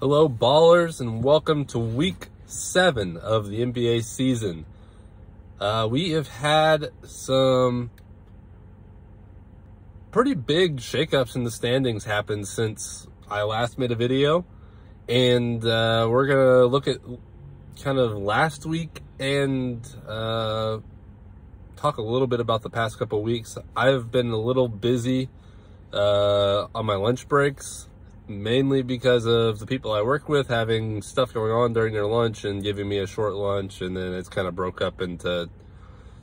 Hello, ballers, and welcome to week 7 of the NBA season. We have had some pretty big shakeups in the standings happen since I last made a video, and we're gonna look at kind of last week and talk a little bit about the past couple weeks. I've been a little busy on my lunch breaks, mainly because of the people I work with having stuff going on during their lunch and giving me a short lunch, and then it's kind of broke up into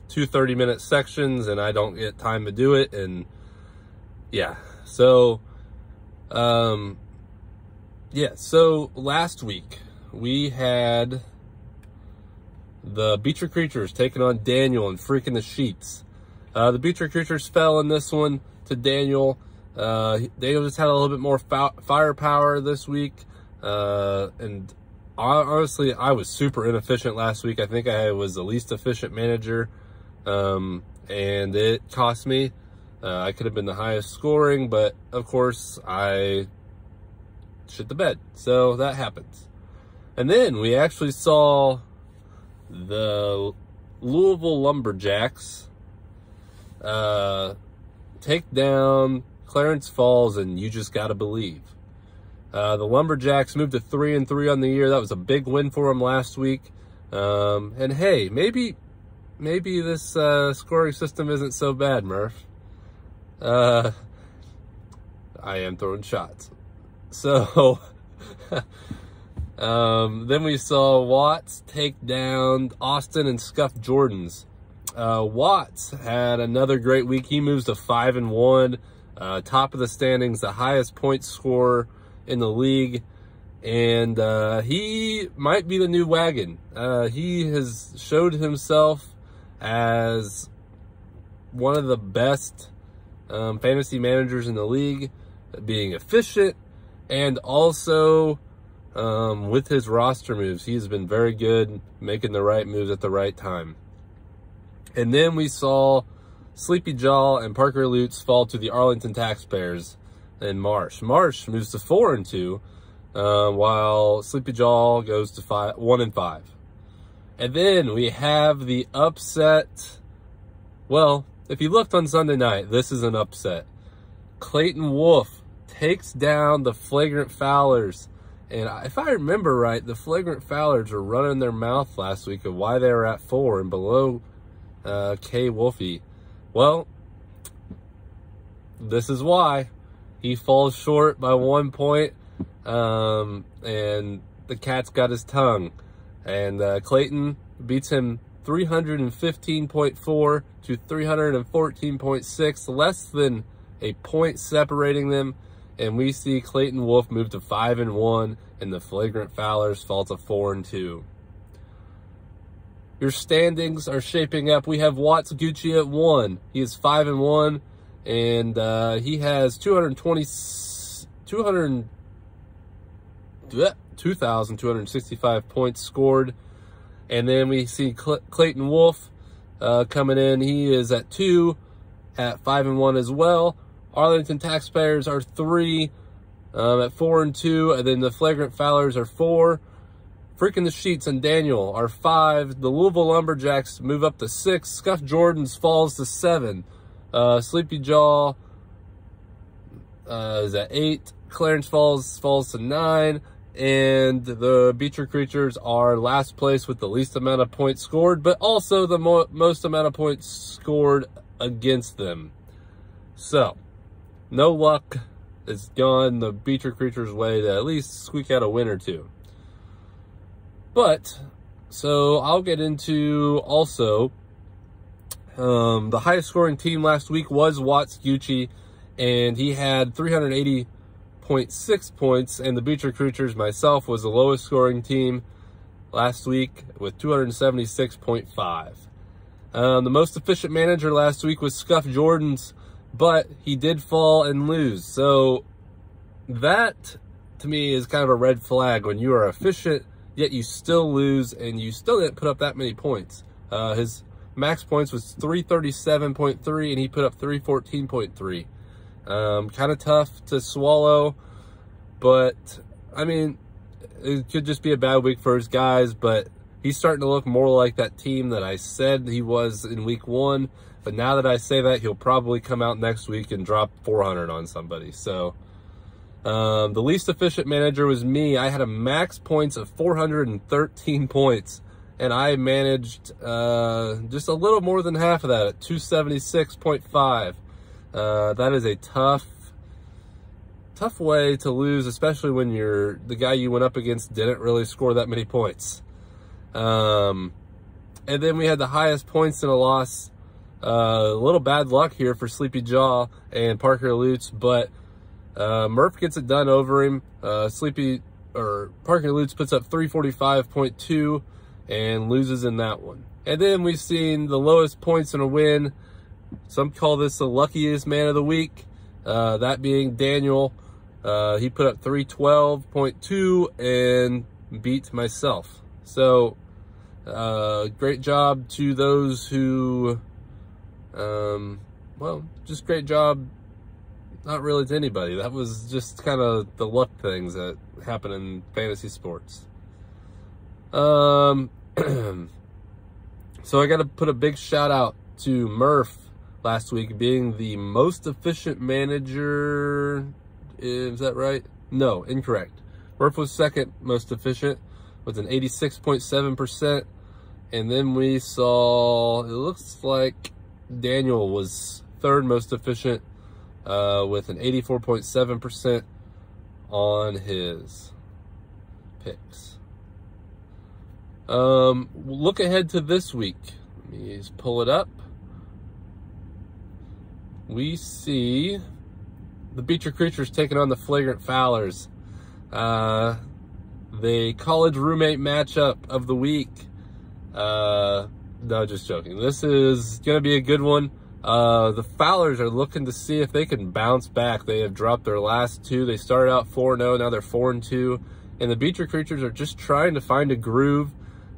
two 30-minute sections and I don't get time to do it. And yeah, so so last week we had the Beecher Creatures taking on Daniel and freaking the sheets. The Beecher Creatures fell in this one to Daniel. Daniel just had a little bit more firepower this week, and honestly, I was super inefficient last week. I think I was the least efficient manager, and it cost me. I could have been the highest scoring, but of course I shit the bed, so that happens. And then we actually saw the Louisville Lumberjacks take down Clarence Falls, and you just gotta believe. The Lumberjacks moved to 3-3 on the year. That was a big win for them last week. And hey, maybe this scoring system isn't so bad, Murph. I am throwing shots. So then we saw Watts take down Austin and scuff Jordans. Watts had another great week. He moves to 5-1. Top of the standings, the highest point scorer in the league, and he might be the new wagon. He has showed himself as one of the best fantasy managers in the league, being efficient, and also with his roster moves, he has been very good, making the right moves at the right time. And then we saw Sleepy Jaw and Parker Lutz fall to the Arlington Taxpayers and Marsh. Marsh moves to 4-2, while Sleepy Jaw goes to 1-5. And then we have the upset. Well, if you looked on Sunday night, this is an upset. Clayton Wolf takes down the Flagrant Fowlers. And if I remember right, the Flagrant Fowlers were running their mouth last week of why they were at 4 and below K. Wolfie. Well, this is why. He falls short by 1 point, and the cat's got his tongue. And Clayton beats him 315.4 to 314.6, less than a point separating them. And we see Clayton Wolf move to 5-1, and the Flagrant Fowlers fall to 4-2. Your standings are shaping up. We have Watts Gucci at 1. He is 5-1, and he has 2,265 points scored. And then we see Clayton Wolf coming in. He is at 2 at 5-1 as well. Arlington Taxpayers are 3 at 4-2, and then the Flagrant Fowlers are 4. Freaking the Sheets and Daniel are 5. The Louisville Lumberjacks move up to 6. Scuff Jordans falls to 7. Sleepy Jaw is at 8. Clarence Falls falls to 9. And the Beecher Creatures are last place with the least amount of points scored, but also the most amount of points scored against them. So, no luck has gone the Beecher Creatures' way to at least squeak out a win or two. But, so I'll get into also, the highest scoring team last week was Watts Gucci, and he had 380.6 points, and the Beecher Creatures, myself, was the lowest scoring team last week with 276.5. The most efficient manager last week was Scuff Jordans, but he did fall and lose. So that, to me, is kind of a red flag when you are efficient, yet you still lose, and you still didn't put up that many points. His max points was 337.3, and he put up 314.3. Kind of tough to swallow, but I mean, it could just be a bad week for his guys, but he's starting to look more like that team that I said he was in week 1. But now that I say that, he'll probably come out next week and drop 400 on somebody. So the least efficient manager was me. I had a max points of 413 points, and I managed just a little more than half of that at 276.5. That is a tough way to lose, especially when the guy you went up against didn't really score that many points. And then we had the highest points in a loss. A little bad luck here for Sleepy Jaw and Parker Lutz, but Murph gets it done over him. Parker Lutz puts up 345.2 and loses in that one. And then we've seen the lowest points in a win. Some call this the luckiest man of the week, that being Daniel. He put up 312.2 and beat myself. So great job to those who, well, just great job. Not really to anybody. That was just kind of the luck things that happen in fantasy sports. So I got to put a big shout out to Murph last week being the most efficient manager. Is that right? No, incorrect. Murph was second most efficient with an 86.7%. And then we saw, it looks like Daniel was third most efficient with an 84.7% on his picks. Look ahead to this week. Let me just pull it up. We see the Beecher Creatures taking on the Flagrant Fowlers. The college roommate matchup of the week. No, just joking. This is going to be a good one. The Fowlers are looking to see if they can bounce back. They have dropped their last 2. They started out 4-0, now they're 4-2. And the Beecher Creatures are just trying to find a groove.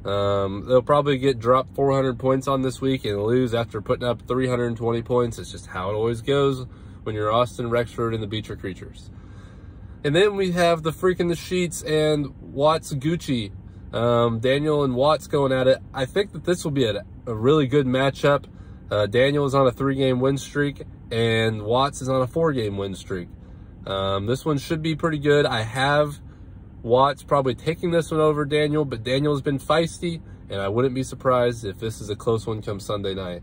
They'll probably get dropped 400 points on this week and lose after putting up 320 points. It's just how it always goes when you're Austin Rexford and the Beecher Creatures. And then we have the Freaking the Sheets and Watts Gucci. Daniel and Watts going at it. I think that this will be a really good matchup. Daniel is on a 3-game win streak, and Watts is on a 4-game win streak. This one should be pretty good. I have Watts probably taking this one over Daniel, but Daniel's been feisty, and I wouldn't be surprised if this is a close one come Sunday night.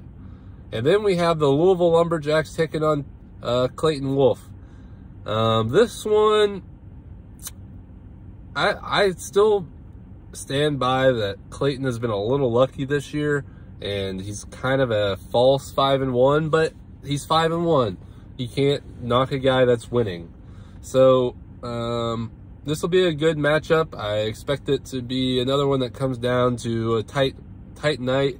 And then we have the Louisville Lumberjacks taking on Clayton Wolf. This one, I still stand by that Clayton has been a little lucky this year, and he's kind of a false 5-1, but he's 5-1. You can't knock a guy that's winning. So this will be a good matchup. I expect it to be another one that comes down to a tight night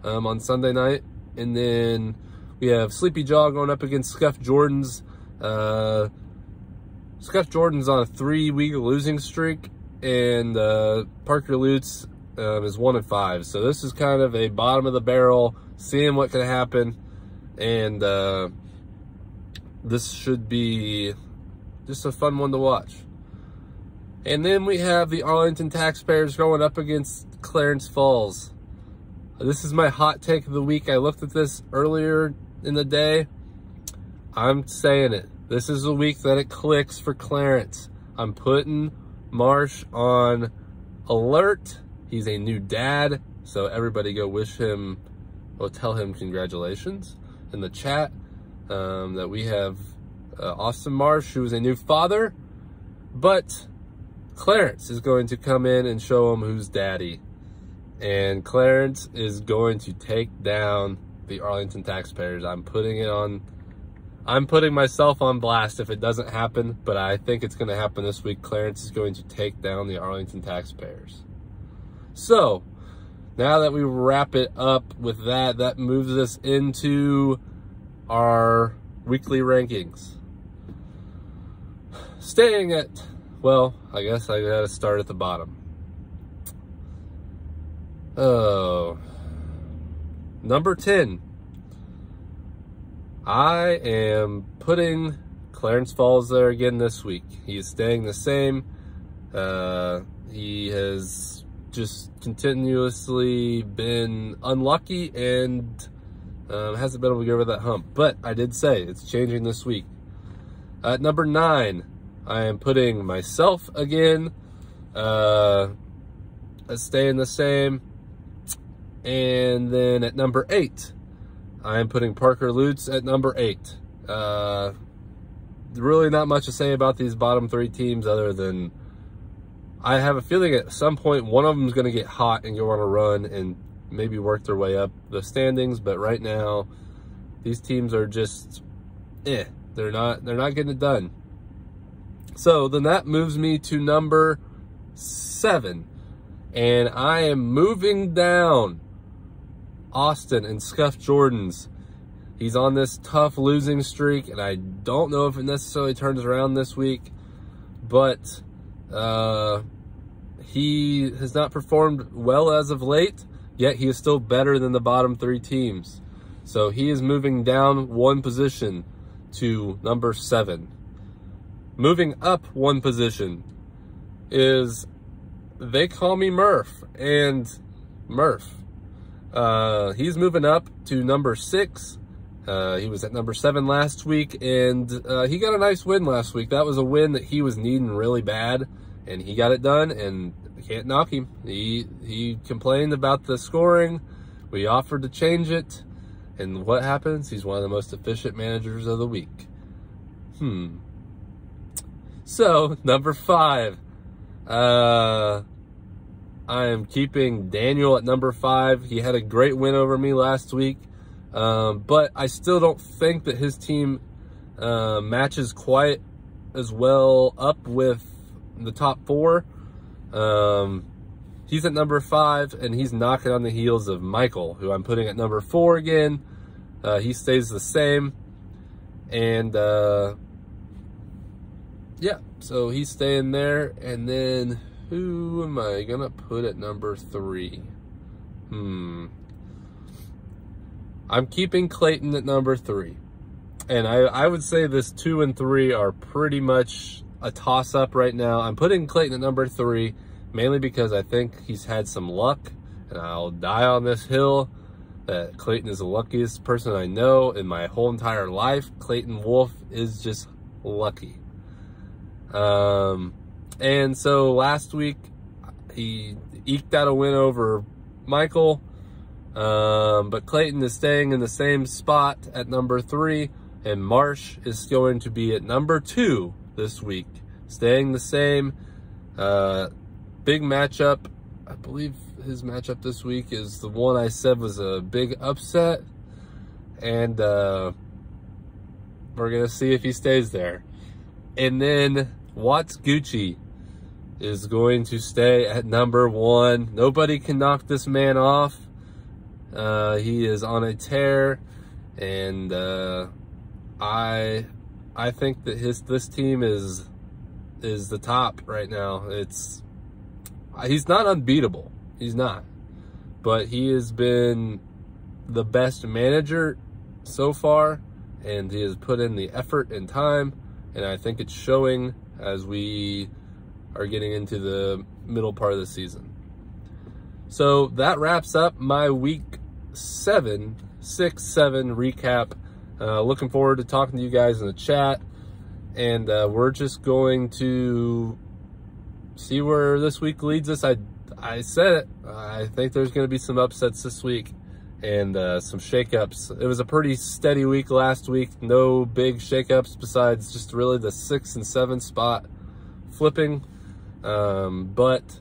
on Sunday night. And then we have Sleepy Jaw going up against Scuff Jordan's. Scuff Jordan's on a 3-week losing streak, and Parker Lutz is 1-5. So this is kind of a bottom of the barrel, seeing what can happen. And this should be just a fun one to watch. And then we have the Arlington Taxpayers going up against Clarence Falls. This is my hot take of the week. I looked at this earlier in the day. I'm saying it. This is the week that it clicks for Clarence. I'm putting Marsh on alert. He's a new dad, so everybody go wish him, or tell him congratulations in the chat. That we have Austin Marsh, who is a new father, but Clarence is going to come in and show him who's daddy. And Clarence is going to take down the Arlington Taxpayers. I'm putting myself on blast if it doesn't happen, but I think it's going to happen this week. Clarence is going to take down the Arlington Taxpayers. So, now that we wrap it up with that, that moves us into our weekly rankings. Staying at, well, I guess I gotta start at the bottom. Oh, number 10. I am putting Clarence Falls there again this week. He is staying the same. He has just continuously been unlucky and hasn't been able to get over that hump. But I did say it's changing this week. At number 9, I am putting myself again, staying the same. And then at number 8, I am putting Parker Lutz at number 8. Really not much to say about these bottom 3 teams other than I have a feeling at some point one of them is going to get hot and go on a run and maybe work their way up the standings. But right now, these teams are just, they're not getting it done. So then that moves me to number 7, and I am moving down Austin and Scuff Jordans. He's on this tough losing streak, and I don't know if it necessarily turns around this week, but he has not performed well as of late, yet he is still better than the bottom 3 teams. So he is moving down 1 position to number 7. Moving up 1 position is They Call Me Murph, and Murph. He's moving up to number 6. He was at number 7 last week, and he got a nice win last week. That was a win that he was needing really bad, and he got it done, and I can't knock him. He complained about the scoring. We offered to change it, and what happens? He's one of the most efficient managers of the week. So, number 5. I am keeping Daniel at number 5. He had a great win over me last week. But I still don't think that his team matches quite as well up with the top 4. He's at number 5, and he's knocking on the heels of Michael, who I'm putting at number 4 again. He stays the same. And, yeah, so he's staying there. And then who am I going to put at number 3? I'm keeping Clayton at number 3. And I would say this 2 and 3 are pretty much a toss-up right now. I'm putting Clayton at number 3, mainly because I think he's had some luck. And I'll die on this hill that Clayton is the luckiest person I know in my whole entire life. Clayton Wolf is just lucky. And so last week, he eked out a win over Michael. But Clayton is staying in the same spot at number 3, and Marsh is going to be at number 2 this week, staying the same. Big matchup. I believe his matchup this week is the one I said was a big upset, and we're gonna see if he stays there. And then Watts Gucci is going to stay at number 1. Nobody can knock this man off. He is on a tear, and I think that this team is the top right now. He's not unbeatable. He's not. But he has been the best manager so far, and he has put in the effort and time, and I think it's showing as we are getting into the middle part of the season. So that wraps up my week 6-7 recap. Looking forward to talking to you guys in the chat, and we're just going to see where this week leads us. I said it. I think there's going to be some upsets this week and some shakeups. It was a pretty steady week last week. No big shakeups besides just really the 6 and 7 spot flipping. But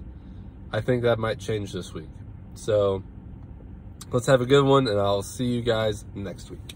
I think that might change this week. So let's have a good one, and I'll see you guys next week.